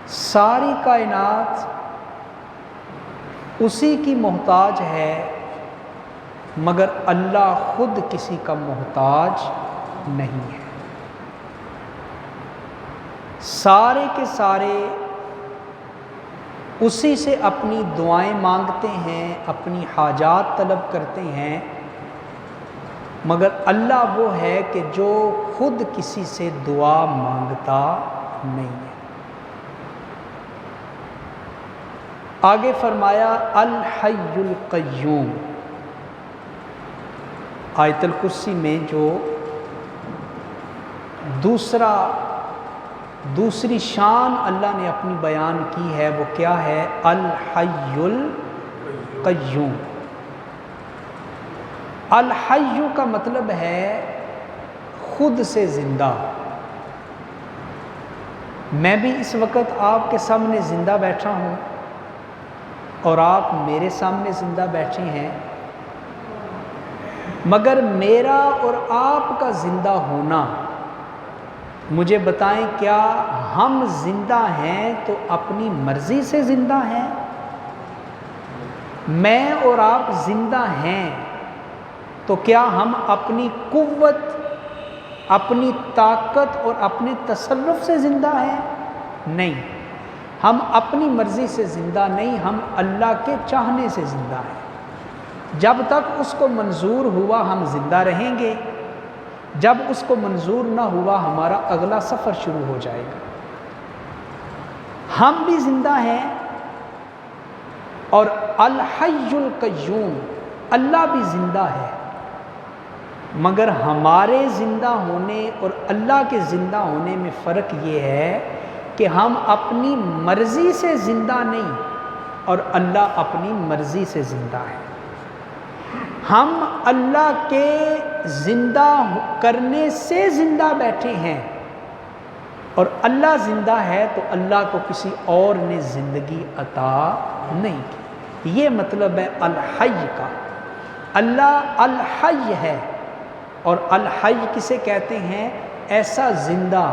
ساری کائنات اسی کی محتاج ہے، مگر اللہ خود کسی کا محتاج نہیں ہے۔ سارے کے سارے اسی سے اپنی دعائیں مانگتے ہیں، اپنی حاجات طلب کرتے ہیں، مگر اللہ وہ ہے کہ جو خود کسی سے دعا مانگتا نہیں ہے۔ آگے فرمایا الحی القیوم، آیت الکرسی میں جو دوسری شان اللہ نے اپنی بیان کی ہے وہ کیا ہے؟ الحی القیوم۔ الحی کا مطلب ہے خود سے زندہ۔ میں بھی اس وقت آپ کے سامنے زندہ بیٹھا ہوں اور آپ میرے سامنے زندہ بیٹھے ہیں، مگر میرا اور آپ کا زندہ ہونا، مجھے بتائیں کیا ہم زندہ ہیں تو اپنی مرضی سے زندہ ہیں؟ میں اور آپ زندہ ہیں تو کیا ہم اپنی قوت، اپنی طاقت اور اپنے تصرف سے زندہ ہیں؟ نہیں، ہم اپنی مرضی سے زندہ نہیں، ہم اللہ کے چاہنے سے زندہ ہیں۔ جب تک اس کو منظور ہوا ہم زندہ رہیں گے، جب اس کو منظور نہ ہوا ہمارا اگلا سفر شروع ہو جائے گا۔ ہم بھی زندہ ہیں اور الحی القیوم اللہ بھی زندہ ہے، مگر ہمارے زندہ ہونے اور اللہ کے زندہ ہونے میں فرق یہ ہے کہ ہم اپنی مرضی سے زندہ نہیں اور اللہ اپنی مرضی سے زندہ ہے۔ ہم اللہ کے زندہ کرنے سے زندہ بیٹھے ہیں، اور اللہ زندہ ہے تو اللہ کو کسی اور نے زندگی عطا نہیں کی۔ یہ مطلب ہے الحی کا۔ اللہ الحی ہے، اور الحی کسے کہتے ہیں؟ ایسا زندہ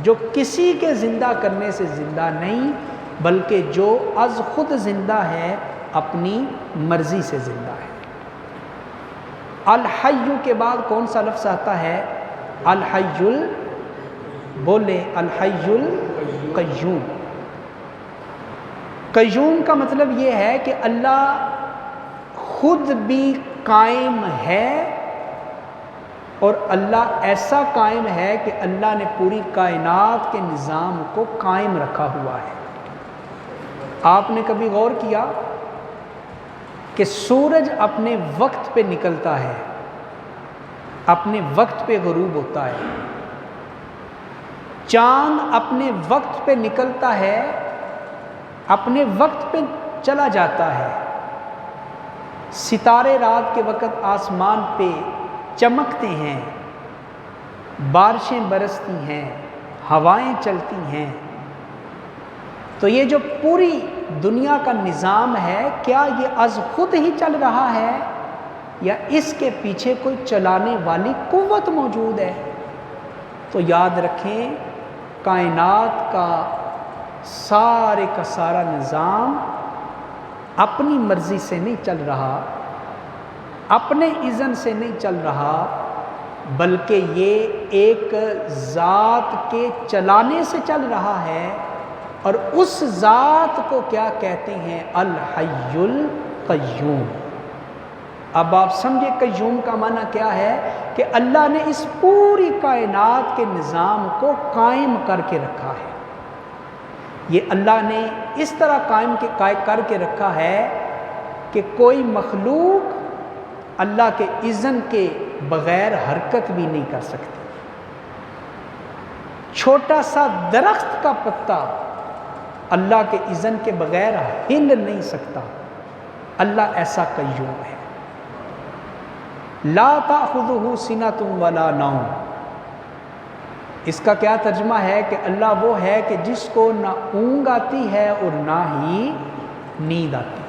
جو کسی کے زندہ کرنے سے زندہ نہیں، بلکہ جو از خود زندہ ہے، اپنی مرضی سے زندہ ہے۔ الحی کے بعد کون سا لفظ آتا ہے؟ بولے الحی القیوم۔ قیوم کا مطلب یہ ہے کہ اللہ خود بھی قائم ہے، اور اللہ ایسا قائم ہے کہ اللہ نے پوری کائنات کے نظام کو قائم رکھا ہوا ہے۔ آپ نے کبھی غور کیا کہ سورج اپنے وقت پہ نکلتا ہے، اپنے وقت پہ غروب ہوتا ہے، چاند اپنے وقت پہ نکلتا ہے، اپنے وقت پہ چلا جاتا ہے، ستارے رات کے وقت آسمان پہ چمکتے ہیں، بارشیں برستی ہیں، ہوائیں چلتی ہیں۔ تو یہ جو پوری دنیا کا نظام ہے، کیا یہ از خود ہی چل رہا ہے یا اس کے پیچھے کوئی چلانے والی قوت موجود ہے؟ تو یاد رکھیں، کائنات کا سارا نظام اپنی مرضی سے نہیں چل رہا، اپنے اذن سے نہیں چل رہا، بلکہ یہ ایک ذات کے چلانے سے چل رہا ہے، اور اس ذات کو کیا کہتے ہیں؟ الحی القیوم۔ اب آپ سمجھے قیوم کا معنی کیا ہے؟ کہ اللہ نے اس پوری کائنات کے نظام کو قائم کر کے رکھا ہے۔ یہ اللہ نے اس طرح قائم کر کے رکھا ہے کہ کوئی مخلوق اللہ کے اذن کے بغیر حرکت بھی نہیں کر سکتی۔ چھوٹا سا درخت کا پتا اللہ کے اذن کے بغیر ہل نہیں سکتا۔ اللہ ایسا قیوم ہے۔ لا تأخذہ سنۃ ولا نوم، اس کا کیا ترجمہ ہے؟ کہ اللہ وہ ہے کہ جس کو نہ اونگ آتی ہے اور نہ ہی نیند آتی ہے۔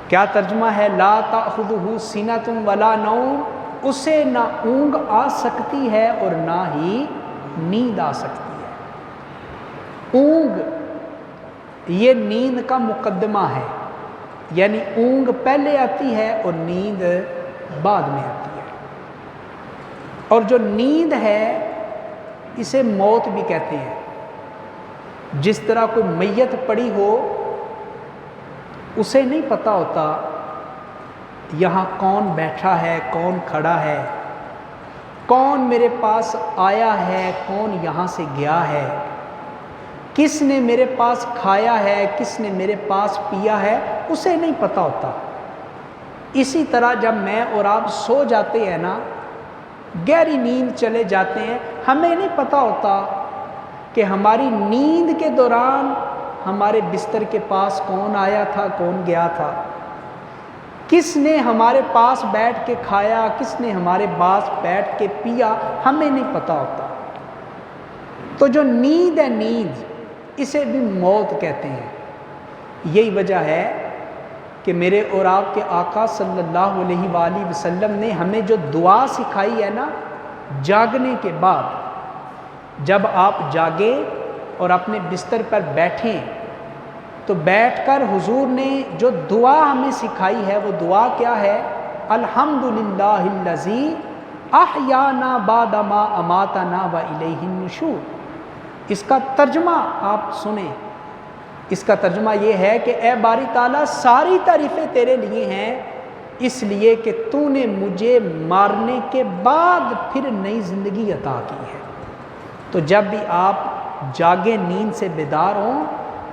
کیا ترجمہ ہے؟ لا تأخذہ سنۃ ولا نوم، اسے نہ اونگ آ سکتی ہے اور نہ ہی نیند آ سکتی ہے۔ اونگ یہ نیند کا مقدمہ ہے، یعنی اونگ پہلے آتی ہے اور نیند بعد میں آتی ہے۔ اور جو نیند ہے اسے موت بھی کہتے ہیں۔ جس طرح کوئی میت پڑی ہو اسے نہیں پتہ ہوتا یہاں کون بیٹھا ہے، کون کھڑا ہے، کون میرے پاس آیا ہے، کون یہاں سے گیا ہے، کس نے میرے پاس کھایا ہے، کس نے میرے پاس پیا ہے، اسے نہیں پتہ ہوتا۔ اسی طرح جب میں اور آپ سو جاتے ہیں نا، گہری نیند چلے جاتے ہیں، ہمیں نہیں پتہ ہوتا کہ ہماری نیند کے دوران ہمارے بستر کے پاس کون آیا تھا، کون گیا تھا، کس نے ہمارے پاس بیٹھ کے کھایا، کس نے ہمارے پاس بیٹھ کے پیا، ہمیں نہیں پتہ ہوتا۔ تو جو نیند ہے، نیند اسے بھی موت کہتے ہیں۔ یہی وجہ ہے کہ میرے اور آپ کے آقا صلی اللہ علیہ وآلہ وسلم نے ہمیں جو دعا سکھائی ہے نا، جاگنے کے بعد جب آپ جاگیں اور اپنے بستر پر بیٹھیں تو بیٹھ کر حضور نے جو دعا ہمیں سکھائی ہے وہ دعا کیا ہے؟ الحمدللہ الذی احیانا بعد ما اماتنا والیہ النشور۔ اس کا ترجمہ آپ سنیں، اس کا ترجمہ یہ ہے کہ اے باری تعالیٰ، ساری تعریفیں تیرے لیے ہیں، اس لیے کہ تو نے مجھے مارنے کے بعد پھر نئی زندگی عطا کی ہے۔ تو جب بھی آپ جاگیں، نیند سے بیدار ہوں،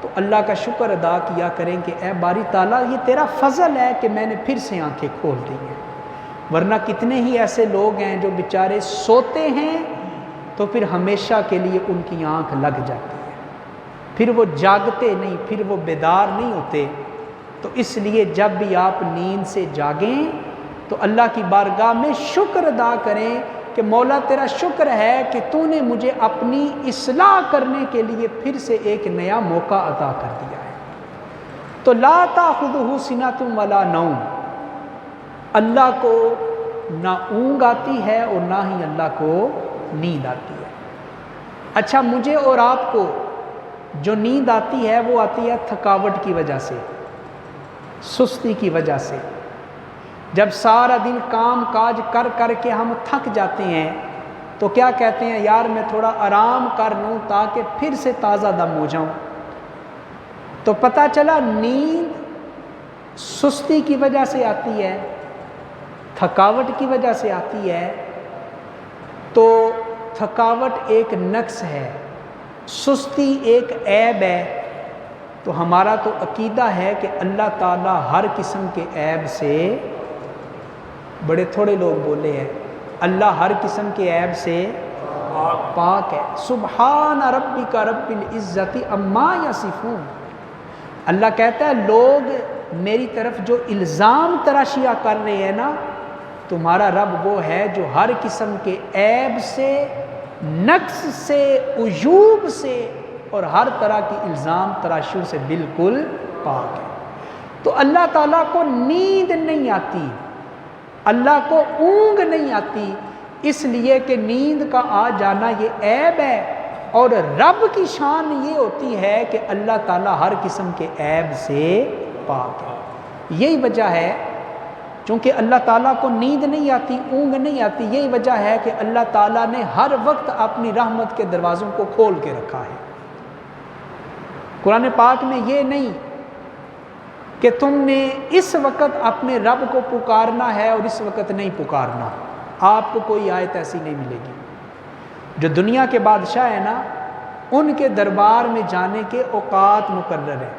تو اللہ کا شکر ادا کیا کریں کہ اے باری تعالیٰ، یہ تیرا فضل ہے کہ میں نے پھر سے آنکھیں کھول دی ہیں، ورنہ کتنے ہی ایسے لوگ ہیں جو بیچارے سوتے ہیں تو پھر ہمیشہ کے لیے ان کی آنکھ لگ جاتی ہے، پھر وہ جاگتے نہیں، پھر وہ بیدار نہیں ہوتے۔ تو اس لیے جب بھی آپ نیند سے جاگیں تو اللہ کی بارگاہ میں شکر ادا کریں کہ مولا تیرا شکر ہے کہ تو نے مجھے اپنی اصلاح کرنے کے لیے پھر سے ایک نیا موقع عطا کر دیا ہے۔ تو لا تاخذہ سنۃ ولا نوم، اللہ کو نہ اونگ آتی ہے اور نہ ہی اللہ کو نیند آتی ہے۔ اچھا، مجھے اور آپ کو جو نیند آتی ہے وہ آتی ہے تھکاوٹ کی وجہ سے، سستی کی وجہ سے۔ جب سارا دن کام کاج کر کر کے ہم تھک جاتے ہیں تو کیا کہتے ہیں؟ یار میں تھوڑا آرام کر لوں تاکہ پھر سے تازہ دم ہو جاؤں۔ تو پتہ چلا نیند سستی کی وجہ سے آتی ہے، تھکاوٹ کی وجہ سے آتی ہے۔ تو تھکاوٹ ایک نقص ہے، سستی ایک عیب ہے۔ تو ہمارا تو عقیدہ ہے کہ اللہ تعالیٰ ہر قسم کے عیب سے، بڑے تھوڑے لوگ بولے ہیں، اللہ ہر قسم کے عیب سے پاک ہے۔ سبحان ربک رب العزت عما یصفون۔ اللہ کہتا ہے لوگ میری طرف جو الزام تراشیاں کر رہے ہیں نا، تمہارا رب وہ ہے جو ہر قسم کے عیب سے، نقص سے، عیوب سے اور ہر طرح کی الزام تراشیوں سے بالکل پاک ہے۔ تو اللہ تعالیٰ کو نیند نہیں آتی، اللہ کو اونگ نہیں آتی، اس لیے کہ نیند کا آ جانا یہ عیب ہے، اور رب کی شان یہ ہوتی ہے کہ اللہ تعالیٰ ہر قسم کے عیب سے پاک ہے۔ یہی وجہ ہے چونکہ اللہ تعالیٰ کو نیند نہیں آتی، اونگ نہیں آتی، یہی وجہ ہے کہ اللہ تعالیٰ نے ہر وقت اپنی رحمت کے دروازوں کو کھول کے رکھا ہے۔ قرآن پاک میں یہ نہیں کہ تم نے اس وقت اپنے رب کو پکارنا ہے اور اس وقت نہیں پکارنا، آپ کو کوئی آیت ایسی نہیں ملے گی۔ جو دنیا کے بادشاہ ہیں نا، ان کے دربار میں جانے کے اوقات مقرر ہیں،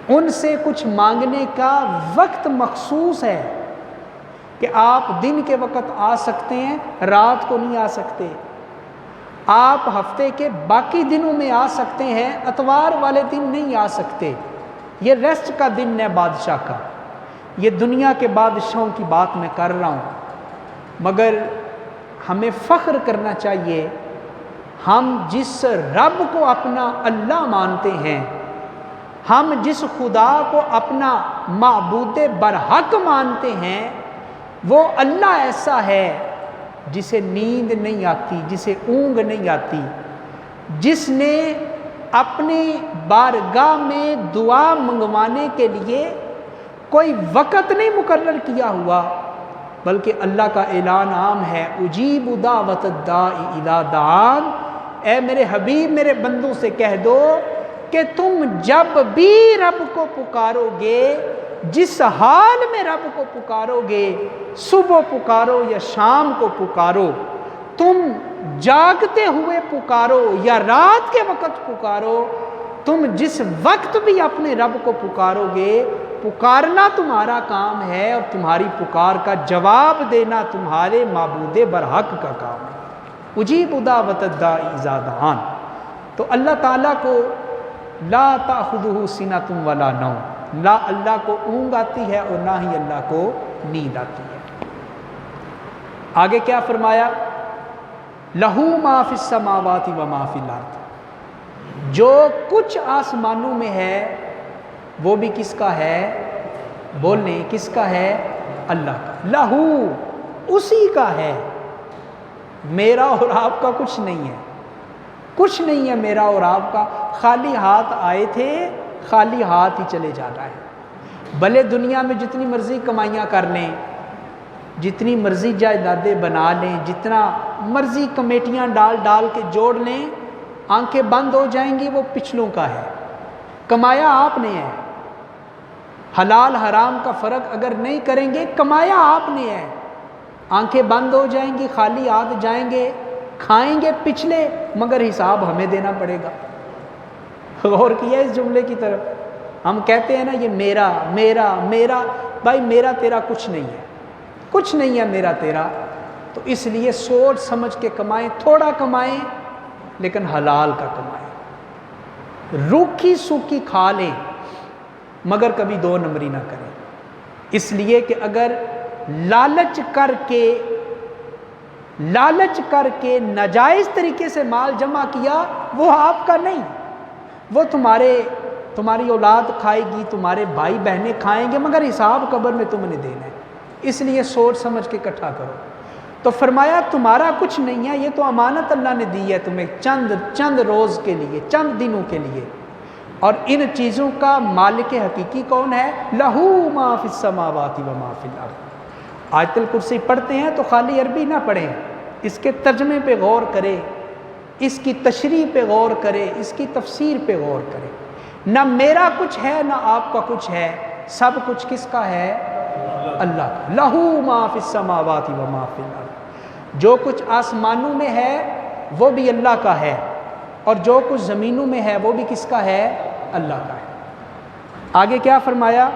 ان سے کچھ مانگنے کا وقت مخصوص ہے کہ آپ دن کے وقت آ سکتے ہیں، رات کو نہیں آ سکتے، آپ ہفتے کے باقی دنوں میں آ سکتے ہیں، اتوار والے دن نہیں آ سکتے۔ یہ ریسٹ کا دن ہے بادشاہ کا۔ یہ دنیا کے بادشاہوں کی بات میں کر رہا ہوں، مگر ہمیں فخر کرنا چاہیے، ہم جس رب کو اپنا اللہ مانتے ہیں، ہم جس خدا کو اپنا معبود برحق مانتے ہیں، وہ اللہ ایسا ہے جسے نیند نہیں آتی، جسے اونگ نہیں آتی، جس نے اپنی بارگاہ میں دعا منگوانے کے لیے کوئی وقت نہیں مقرر کیا ہوا، بلکہ اللہ کا اعلان عام ہے، اجیب دعوت الداعی اذا دعان، اے میرے حبیب میرے بندوں سے کہہ دو کہ تم جب بھی رب کو پکارو گے، جس حال میں رب کو پکارو گے، صبح پکارو یا شام کو پکارو، تم جاگتے ہوئے پکارو یا رات کے وقت پکارو، تم جس وقت بھی اپنے رب کو پکارو گے، پکارنا تمہارا کام ہے اور تمہاری پکار کا جواب دینا تمہارے معبود برحق کا کام ہے۔ اجیب دعوت الداعی اذا دعان۔ تو اللہ تعالیٰ کو لا تأخذہ سنۃ ولا نوم، نہ اللہ کو اونگ آتی ہے اور نہ ہی اللہ کو نیند آتی ہے۔ آگے کیا فرمایا؟ لہو ما فی السماوات و ما فی الارض، جو کچھ آسمانوں میں ہے وہ بھی کس کا ہے؟ بولیں کس کا ہے؟ اللہ کا۔ لہو، اسی کا ہے، میرا اور آپ کا کچھ نہیں ہے، کچھ نہیں ہے میرا اور آپ کا۔ خالی ہاتھ آئے تھے، خالی ہاتھ ہی چلے جانا ہے۔ بھلے دنیا میں جتنی مرضی کمائیاں کر لیں، جتنی مرضی جائیدادیں بنا لیں، جتنا مرضی کمیٹیاں ڈال ڈال کے جوڑ لیں، آنکھیں بند ہو جائیں گی، وہ پچھلوں کا ہے، کمایا آپ نے ہے۔ حلال حرام کا فرق اگر نہیں کریں گے، کمایا آپ نے ہے۔ آنکھیں بند ہو جائیں گی، خالی ہاتھ جائیں گے، کھائیں گے پچھلے، مگر حساب ہمیں دینا پڑے گا۔ غور کیا اس جملے کی طرف؟ ہم کہتے ہیں نا یہ میرا میرا میرا، بھائی میرا تیرا کچھ نہیں ہے، کچھ نہیں ہے میرا تیرا۔ تو اس لیے سوچ سمجھ کے کمائیں، تھوڑا کمائیں لیکن حلال کا کمائیں، روکھی سوکھی کھا لیں مگر کبھی دو نمبری نہ کریں۔ اس لیے کہ اگر لالچ کر کے ناجائز طریقے سے مال جمع کیا، وہ آپ کا نہیں، وہ تمہاری اولاد کھائے گی، تمہارے بھائی بہنیں کھائیں گے، مگر حساب قبر میں تم نے دینا ہے۔ اس لیے سوچ سمجھ کے اکٹھا کرو۔ تو فرمایا تمہارا کچھ نہیں ہے، یہ تو امانت اللہ نے دی ہے تمہیں چند روز کے لیے، چند دنوں کے لیے۔ اور ان چیزوں کا مالک حقیقی کون ہے؟ لہو ما فی السماوات و ما فی الارض۔ آیت الکرسی پڑھتے ہیں تو خالی عربی نہ پڑھیں، اس کے ترجمے پہ غور کریں، اس کی تشریح پہ غور کریں، اس کی تفسیر پہ غور کریں۔ نہ میرا کچھ ہے نہ آپ کا کچھ ہے، سب کچھ کس کا ہے؟ اللہ کا۔ لہو ما فی السماوات و ما فی الارض، جو کچھ آسمانوں میں ہے وہ بھی اللہ کا ہے، اور جو کچھ زمینوں میں ہے وہ بھی کس کا ہے؟ اللہ کا ہے۔ آگے کیا فرمایا؟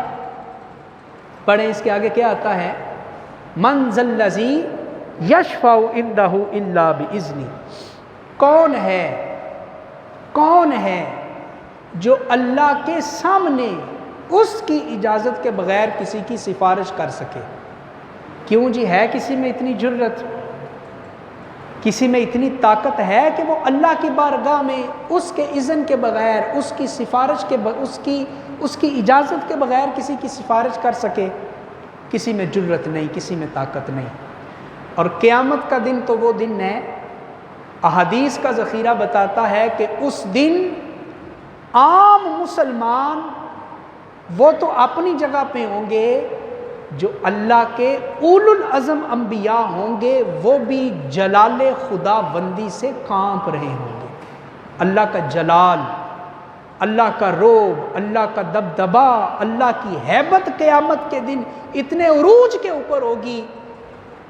پڑھیں، اس کے آگے کیا آتا ہے؟ من ذا الذی یشفع عندہ الا باذنہ، کون ہے جو اللہ کے سامنے اس کی اجازت کے بغیر کسی کی سفارش کر سکے؟ کیوں جی، ہے کسی میں اتنی جرت، کسی میں اتنی طاقت ہے کہ وہ اللہ کی بارگاہ میں اس کے اذن کے بغیر، اس کی سفارش کے اس کی اجازت کے بغیر کسی کی سفارش کر سکے؟ کسی میں جرت نہیں، کسی میں طاقت نہیں۔ اور قیامت کا دن تو وہ دن ہے، احادیث کا ذخیرہ بتاتا ہے کہ اس دن عام مسلمان وہ تو اپنی جگہ پہ ہوں گے، جو اللہ کے اولو العزم انبیاء ہوں گے وہ بھی جلال خدا بندی سے کانپ رہے ہوں گے۔ اللہ کا جلال، اللہ کا روب، اللہ کا دبدبا، اللہ کی ہیبت قیامت کے دن اتنے عروج کے اوپر ہوگی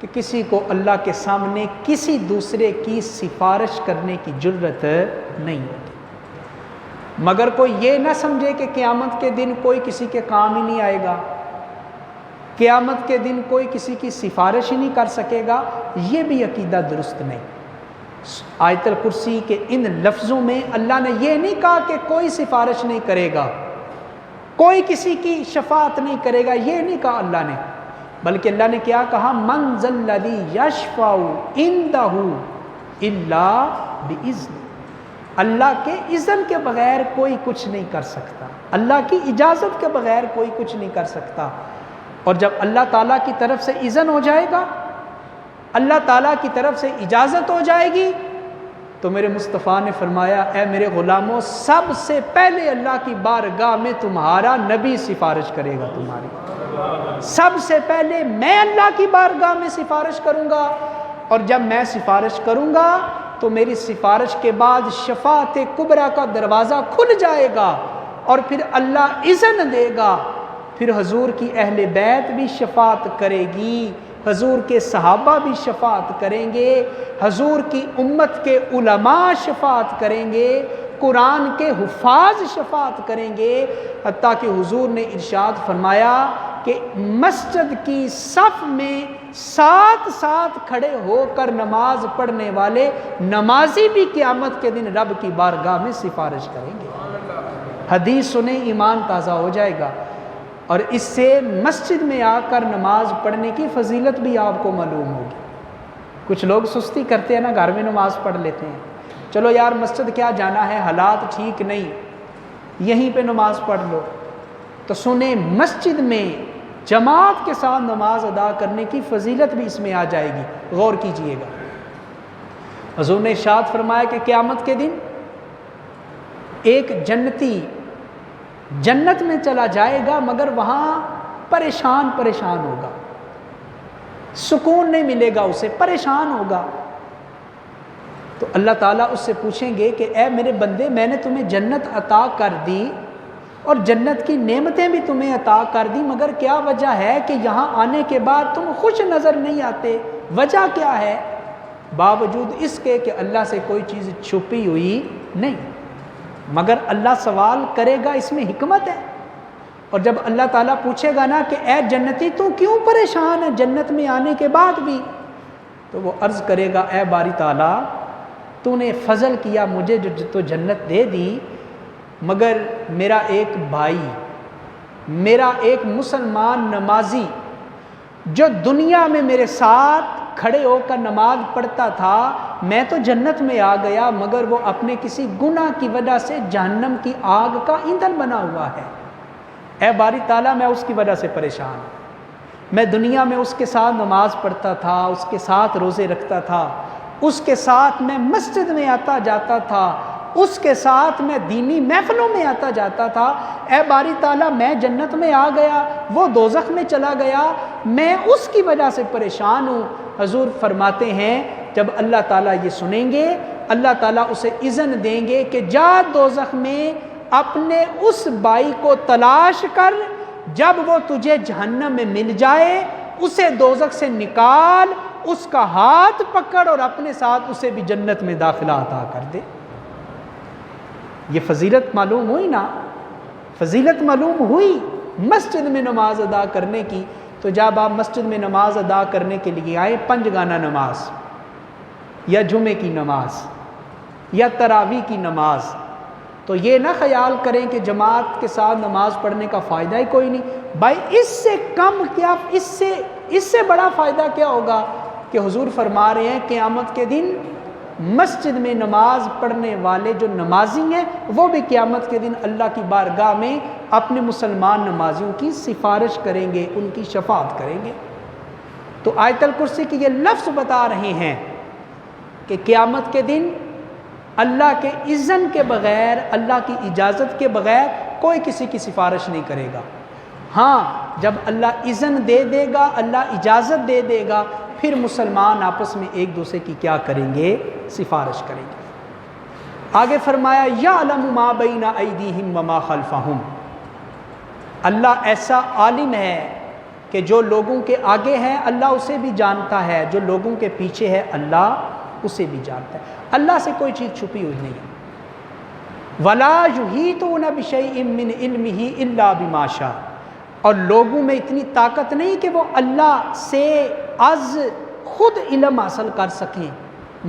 کہ کسی کو اللہ کے سامنے کسی دوسرے کی سفارش کرنے کی جرت نہیں ہوگی۔ مگر کوئی یہ نہ سمجھے کہ قیامت کے دن کوئی کسی کے کام ہی نہیں آئے گا، قیامت کے دن کوئی کسی کی سفارش ہی نہیں کر سکے گا، یہ بھی عقیدہ درست نہیں۔ آیت الکرسی کے ان لفظوں میں اللہ نے یہ نہیں کہا کہ کوئی سفارش نہیں کرے گا، کوئی کسی کی شفاعت نہیں کرے گا، یہ نہیں کہا اللہ نے، بلکہ اللہ نے کیا کہا؟ من ذا الذی یشفع عندہ الا باذنہ، اللہ کے اذن کے بغیر کوئی کچھ نہیں کر سکتا، اللہ کی اجازت کے بغیر کوئی کچھ نہیں کر سکتا۔ اور جب اللہ تعالیٰ کی طرف سے اذن ہو جائے گا، اللہ تعالیٰ کی طرف سے اجازت ہو جائے گی، تو میرے مصطفیٰ نے فرمایا اے میرے غلاموں سب سے پہلے اللہ کی بارگاہ میں تمہارا نبی سفارش کرے گا تمہاری، سب سے پہلے میں اللہ کی بارگاہ میں سفارش کروں گا، اور جب میں سفارش کروں گا تو میری سفارش کے بعد شفاعت کبریٰ کا دروازہ کھل جائے گا، اور پھر اللہ اذن دے گا، پھر حضور کی اہل بیت بھی شفاعت کرے گی، حضور کے صحابہ بھی شفاعت کریں گے، حضور کی امت کے علماء شفاعت کریں گے، قرآن کے حفاظ شفاعت کریں گے، حتیٰ کہ حضور نے ارشاد فرمایا کہ مسجد کی صف میں ساتھ ساتھ کھڑے ہو کر نماز پڑھنے والے نمازی بھی قیامت کے دن رب کی بارگاہ میں سفارش کریں گے۔ حدیث سنیں ایمان تازہ ہو جائے گا، اور اس سے مسجد میں آ کر نماز پڑھنے کی فضیلت بھی آپ کو معلوم ہوگی۔ کچھ لوگ سستی کرتے ہیں نا، گھر میں نماز پڑھ لیتے ہیں، چلو یار مسجد کیا جانا ہے، حالات ٹھیک نہیں، یہیں پہ نماز پڑھ لو۔ تو سنیں مسجد میں جماعت کے ساتھ نماز ادا کرنے کی فضیلت بھی اس میں آ جائے گی، غور کیجئے گا۔ حضور نے ارشاد فرمایا کہ قیامت کے دن ایک جنتی جنت میں چلا جائے گا، مگر وہاں پریشان ہوگا، سکون نہیں ملے گا اسے، پریشان ہوگا۔ تو اللہ تعالیٰ اس سے پوچھیں گے کہ اے میرے بندے، میں نے تمہیں جنت عطا کر دی اور جنت کی نعمتیں بھی تمہیں عطا کر دی، مگر کیا وجہ ہے کہ یہاں آنے کے بعد تم خوش نظر نہیں آتے؟ وجہ کیا ہے؟ باوجود اس کے کہ اللہ سے کوئی چیز چھپی ہوئی نہیں، مگر اللہ سوال کرے گا، اس میں حکمت ہے۔ اور جب اللہ تعالیٰ پوچھے گا نا کہ اے جنتی تو کیوں پریشان ہے جنت میں آنے کے بعد بھی، تو وہ عرض کرے گا اے باری تعالیٰ تو نے فضل کیا مجھے جو تو جنت دے دی، مگر میرا ایک بھائی، میرا ایک مسلمان نمازی جو دنیا میں میرے ساتھ کھڑے ہو کر نماز پڑھتا تھا، میں تو جنت میں آ گیا مگر وہ اپنے کسی گناہ کی وجہ سے جہنم کی آگ کا ایندھن بنا ہوا ہے۔ اے باری تعالیٰ میں اس کی وجہ سے پریشان ہوں، میں دنیا میں اس کے ساتھ نماز پڑھتا تھا، اس کے ساتھ روزے رکھتا تھا، اس کے ساتھ میں مسجد میں آتا جاتا تھا، اس کے ساتھ میں دینی محفلوں میں آتا جاتا تھا، اے باری تعالیٰ میں جنت میں آ گیا، وہ دوزخ میں چلا گیا، میں اس کی وجہ سے پریشان ہوں۔ حضور فرماتے ہیں جب اللہ تعالیٰ یہ سنیں گے، اللہ تعالیٰ اسے اذن دیں گے کہ جا دوزخ میں اپنے اس بھائی کو تلاش کر، جب وہ تجھے جہنم میں مل جائے اسے دوزخ سے نکال، اس کا ہاتھ پکڑ اور اپنے ساتھ اسے بھی جنت میں داخلہ عطا کر دے۔ یہ فضیلت معلوم ہوئی نا، فضیلت معلوم ہوئی مسجد میں نماز ادا کرنے کی۔ تو جب آپ مسجد میں نماز ادا کرنے کے لیے آئے، پنج گانا نماز یا جمعے کی نماز یا تراویح کی نماز، تو یہ نہ خیال کریں کہ جماعت کے ساتھ نماز پڑھنے کا فائدہ ہی کوئی نہیں۔ بھائی اس سے کم کیا، اس سے بڑا فائدہ کیا ہوگا کہ حضور فرما رہے ہیں قیامت کے دن مسجد میں نماز پڑھنے والے جو نمازی ہیں وہ بھی قیامت کے دن اللہ کی بارگاہ میں اپنے مسلمان نمازیوں کی سفارش کریں گے، ان کی شفاعت کریں گے۔ تو آیت الکرسی کی یہ لفظ بتا رہے ہیں کہ قیامت کے دن اللہ کے اذن کے بغیر، اللہ کی اجازت کے بغیر کوئی کسی کی سفارش نہیں کرے گا۔ ہاں جب اللہ اذن دے دے گا، اللہ اجازت دے دے گا، پھر مسلمان آپس میں ایک دوسرے کی کیا کریں گے؟ سفارش کریں گے۔ آگے فرمایا یعلم ما بین ایدیہم وما خلفہم، اللہ ایسا عالم ہے کہ جو لوگوں کے آگے ہے اللہ اسے بھی جانتا ہے، جو لوگوں کے پیچھے ہے اللہ اسے بھی جانتا ہے۔ اللہ سے کوئی چیز چھپی ہوئی نہیں ہے۔ ولا یحیطون بشیء من علمہ الا بما شاء، اور لوگوں میں اتنی طاقت نہیں کہ وہ اللہ سے از خود علم حاصل کر سکیں۔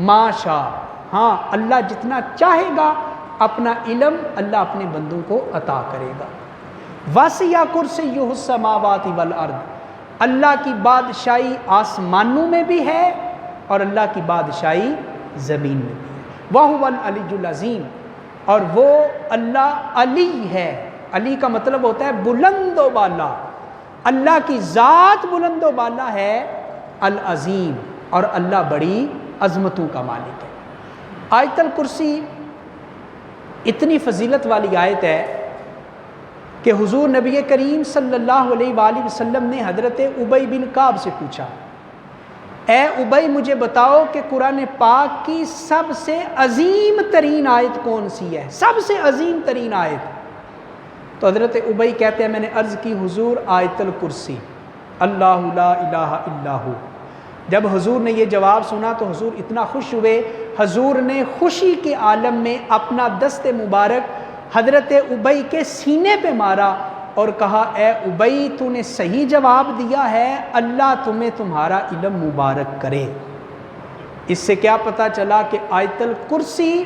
ما شاء، ہاں اللہ جتنا چاہے گا اپنا علم اللہ اپنے بندوں کو عطا کرے گا۔ وسع کرسیہ السماوات والارض، اللہ کی بادشاہی آسمانوں میں بھی ہے اور اللہ کی بادشاہی زمین میں بھی ہے۔ وَهُوَ الْعَلِيُّ الْعَظِيمُ، اور وہ اللہ علی ہے۔ علی کا مطلب ہوتا ہے بلند و بالا، اللہ کی ذات بلند و بالا ہے، العظیم، اور اللہ بڑی عظمتوں کا مالک ہے۔ آیت الکرسی اتنی فضیلت والی آیت ہے کہ حضور نبی کریم صلی اللہ علیہ وآلہ وسلم نے حضرت ابی بن کعب سے پوچھا، اے ابی مجھے بتاؤ کہ قرآن پاک کی سب سے عظیم ترین آیت کون سی ہے، سب سے عظیم ترین آیت؟ تو حضرت ابی کہتے ہیں میں نے عرض کی حضور آیت الکرسی، اللہ لا الہ الا ہو۔ جب حضور نے یہ جواب سنا تو حضور اتنا خوش ہوئے، حضور نے خوشی کے عالم میں اپنا دست مبارک حضرت ابی کے سینے پہ مارا اور کہا، اے ابی تو نے صحیح جواب دیا ہے، اللہ تمہیں تمہارا علم مبارک کرے۔ اس سے کیا پتہ چلا کہ آیت الکرسی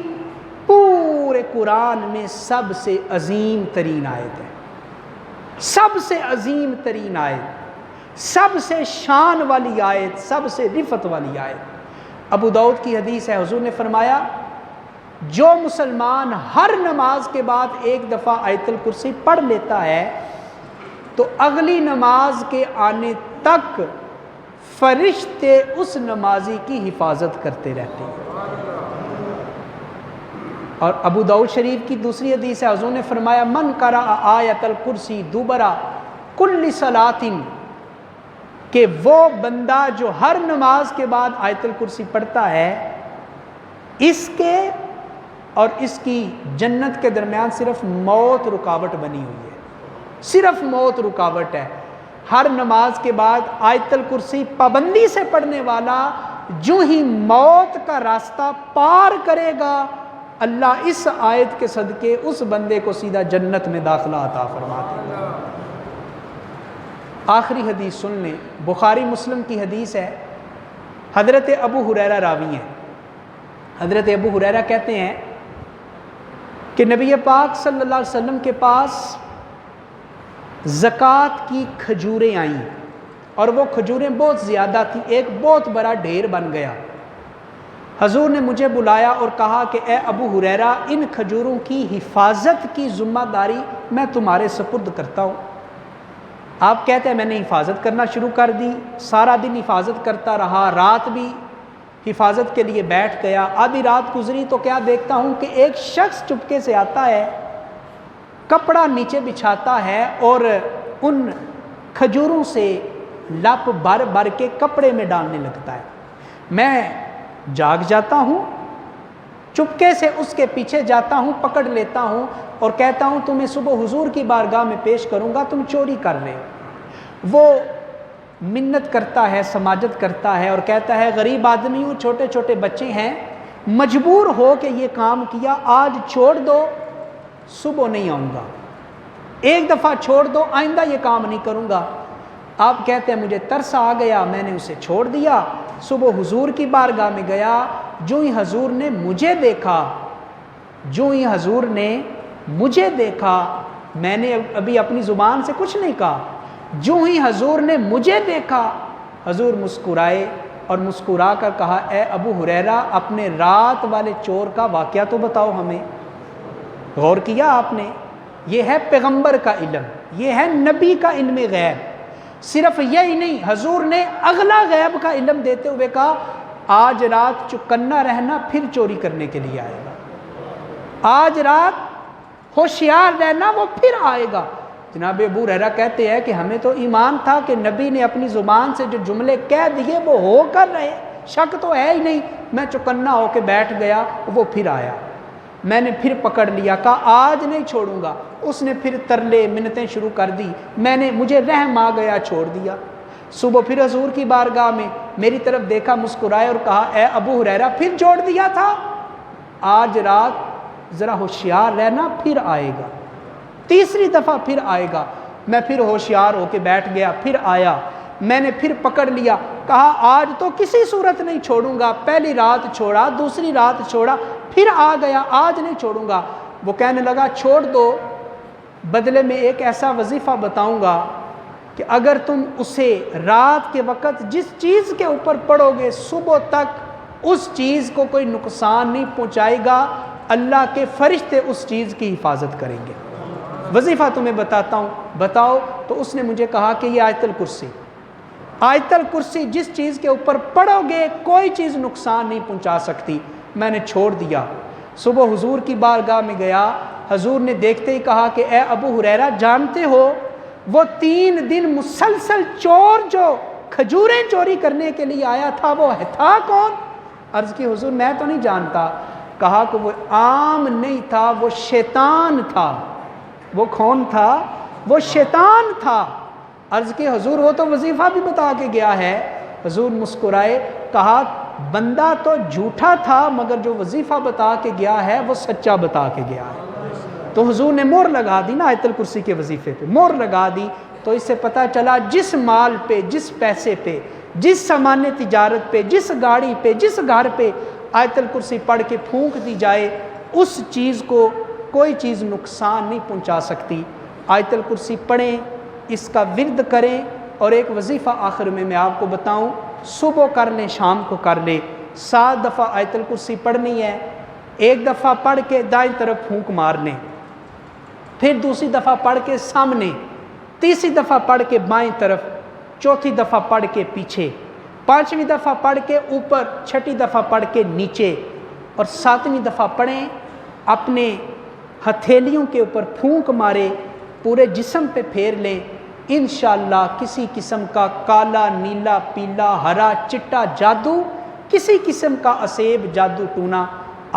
پورے قرآن میں سب سے عظیم ترین آیت ہے، سب سے عظیم ترین آیت، سب سے شان والی آیت، سب سے رفعت والی آیت۔ ابو داؤد کی حدیث ہے، حضور نے فرمایا جو مسلمان ہر نماز کے بعد ایک دفعہ آیت الکرسی پڑھ لیتا ہے تو اگلی نماز کے آنے تک فرشتے اس نمازی کی حفاظت کرتے رہتے ہیں۔ اور ابو داؤد شریف کی دوسری حدیث ہے، حضور نے فرمایا من قرأ آیت الکرسی دوبرا کل صلاۃ، کہ وہ بندہ جو ہر نماز کے بعد آیت الکرسی پڑھتا ہے، اس کے اور اس کی جنت کے درمیان صرف موت رکاوٹ بنی ہوئی ہے، صرف موت رکاوٹ ہے۔ ہر نماز کے بعد آیت الکرسی پابندی سے پڑھنے والا جو ہی موت کا راستہ پار کرے گا، اللہ اس آیت کے صدقے اس بندے کو سیدھا جنت میں داخلہ عطا فرما دے گا۔ آخری حدیث سن لیں، بخاری مسلم کی حدیث ہے، حضرت ابو ہریرہ راوی ہیں۔ حضرت ابو ہریرہ کہتے ہیں کہ نبی پاک صلی اللہ علیہ وسلم کے پاس زکوٰۃ کی کھجوریں آئیں اور وہ کھجوریں بہت زیادہ تھیں، ایک بہت بڑا ڈھیر بن گیا۔ حضور نے مجھے بلایا اور کہا کہ اے ابو ہریرہ، ان کھجوروں کی حفاظت کی ذمہ داری میں تمہارے سپرد کرتا ہوں۔ آپ کہتے ہیں میں نے حفاظت کرنا شروع کر دی، سارا دن حفاظت کرتا رہا، رات بھی حفاظت کے لیے بیٹھ گیا۔ آدھی رات گزری تو کیا دیکھتا ہوں کہ ایک شخص چپکے سے آتا ہے، کپڑا نیچے بچھاتا ہے اور ان کھجوروں سے لپ بھر بھر کے کپڑے میں ڈالنے لگتا ہے۔ میں جاگ جاتا ہوں، چپکے سے اس کے پیچھے جاتا ہوں، پکڑ لیتا ہوں اور کہتا ہوں تمہیں صبح حضور کی بارگاہ میں پیش کروں گا، تم چوری کر رہے ہو۔ وہ منت کرتا ہے، سماجت کرتا ہے اور کہتا ہے غریب آدمی ہوں، چھوٹے چھوٹے بچے ہیں، مجبور ہو کے یہ کام کیا، آج چھوڑ دو، صبح نہیں آؤں گا، ایک دفعہ چھوڑ دو، آئندہ یہ کام نہیں کروں گا۔ آپ کہتے ہیں مجھے ترس آ گیا، میں نے اسے چھوڑ دیا، صبح حضور کی بارگاہ میں گیا، جو ہی حضور نے مجھے دیکھا، جو ہی حضور نے مجھے دیکھا، میں نے ابھی اپنی زبان سے کچھ نہیں کہا، جو ہی حضور نے مجھے دیکھا، حضور مسکرائے اور مسکرا کر کہا، اے ابو ہریرہ، اپنے رات والے چور کا واقعہ تو بتاؤ ہمیں۔ غور کیا آپ نے؟ یہ ہے پیغمبر کا علم، یہ ہے نبی کا علم غیب۔ صرف یہی نہیں، حضور نے اگلا غیب کا علم دیتے ہوئے کہا آج رات چوکنا رہنا، پھر چوری کرنے کے لیے آئے گا، آج رات ہوشیار رہنا، وہ پھر آئے گا۔ جناب ابو ہریرہ کہتے ہیں کہ ہمیں تو ایمان تھا کہ نبی نے اپنی زبان سے جو جملے کہہ دیے وہ ہو کر رہے، شک تو ہے ہی نہیں۔ میں چوکنا ہو کے بیٹھ گیا، وہ پھر آیا، میں نے پھر پکڑ لیا، کہا آج نہیں چھوڑوں گا۔ اس نے پھر ترلے منتیں شروع کر دی، مجھے رحم آ گیا، چھوڑ دیا۔ صبح پھر حضور کی بارگاہ میں میری طرف دیکھا، مسکرائے اور کہا، اے ابو ہریرہ، پھر چھوڑ دیا تھا، آج رات ذرا ہوشیار رہنا، پھر آئے گا، تیسری دفعہ پھر آئے گا۔ میں پھر ہوشیار ہو کے بیٹھ گیا، پھر آیا، میں نے پھر پکڑ لیا، کہا آج تو کسی صورت نہیں چھوڑوں گا۔ پہلی رات چھوڑا، دوسری رات چھوڑا، پھر آ گیا، آج نہیں چھوڑوں گا۔ وہ کہنے لگا چھوڑ دو، بدلے میں ایک ایسا وظیفہ بتاؤں گا کہ اگر تم اسے رات کے وقت جس چیز کے اوپر پڑھو گے، صبح تک اس چیز کو کوئی نقصان نہیں پہنچائے گا، اللہ کے فرشتے اس چیز کی حفاظت کریں گے۔ وظیفہ تمہیں بتاتا ہوں، بتاؤ۔ تو اس نے مجھے کہا کہ یہ آیت الکرسی، آیت الکرسی جس چیز کے اوپر پڑھو گے کوئی چیز نقصان نہیں پہنچا سکتی۔ میں نے چھوڑ دیا۔ صبح حضور کی بارگاہ میں گیا، حضور نے دیکھتے ہی کہا کہ اے ابو ہریرہ جانتے ہو وہ 3 دن مسلسل چور جو کھجوریں چوری کرنے کے لیے آیا تھا وہ تھا کون؟ عرض کی حضور میں تو نہیں جانتا۔ کہا کہ وہ عام نہیں تھا، وہ شیطان تھا۔ وہ کون تھا؟ وہ شیطان تھا۔ عرض کی حضور وہ تو وظیفہ بھی بتا کے گیا ہے۔ حضور مسکرائے، کہا بندہ تو جھوٹا تھا مگر جو وظیفہ بتا کے گیا ہے وہ سچا بتا کے گیا ہے۔ تو حضور نے مہر لگا دی نا آیت الکرسی کے وظیفے پہ، مہر لگا دی۔ تو اس سے پتہ چلا جس مال پہ، جس پیسے پہ، جس سامان تجارت پہ، جس گاڑی پہ، جس گھر پہ آیت الکرسی پڑھ کے پھونک دی جائے اس چیز کو کوئی چیز نقصان نہیں پہنچا سکتی۔ آیت الکرسی پڑھیں، اس کا ورد کریں، اور ایک وظیفہ آخر میں آپ کو بتاؤں، صبح کر لیں شام کو کر لیں، 7 دفعہ آیت الکرسی پڑھنی ہے۔ 1 دفعہ پڑھ کے دائیں طرف پھونک مار لیں، پھر دوسری دفعہ پڑھ کے سامنے، تیسری دفعہ پڑھ کے بائیں طرف، چوتھی دفعہ پڑھ کے پیچھے، 5ویں دفعہ پڑھ کے اوپر، 6ٹھی دفعہ پڑھ کے نیچے، اور 7ویں دفعہ پڑھیں اپنے ہتھیلیوں کے اوپر پھونک مارے، پورے جسم پہ پھیر لیں۔ انشاءاللہ کسی قسم کا کالا، نیلا، پیلا، ہرا، چٹا جادو، کسی قسم کا اسیب جادو ٹونا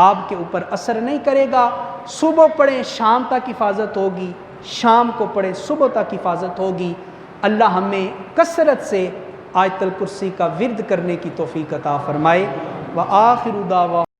آپ کے اوپر اثر نہیں کرے گا۔ صبح پڑھیں شام تک حفاظت ہوگی، شام کو پڑھیں صبح تک حفاظت ہوگی۔ اللہ ہمیں کثرت سے آیت الکرسی کا ورد کرنے کی توفیق عطا فرمائے۔ وآخر دعوانا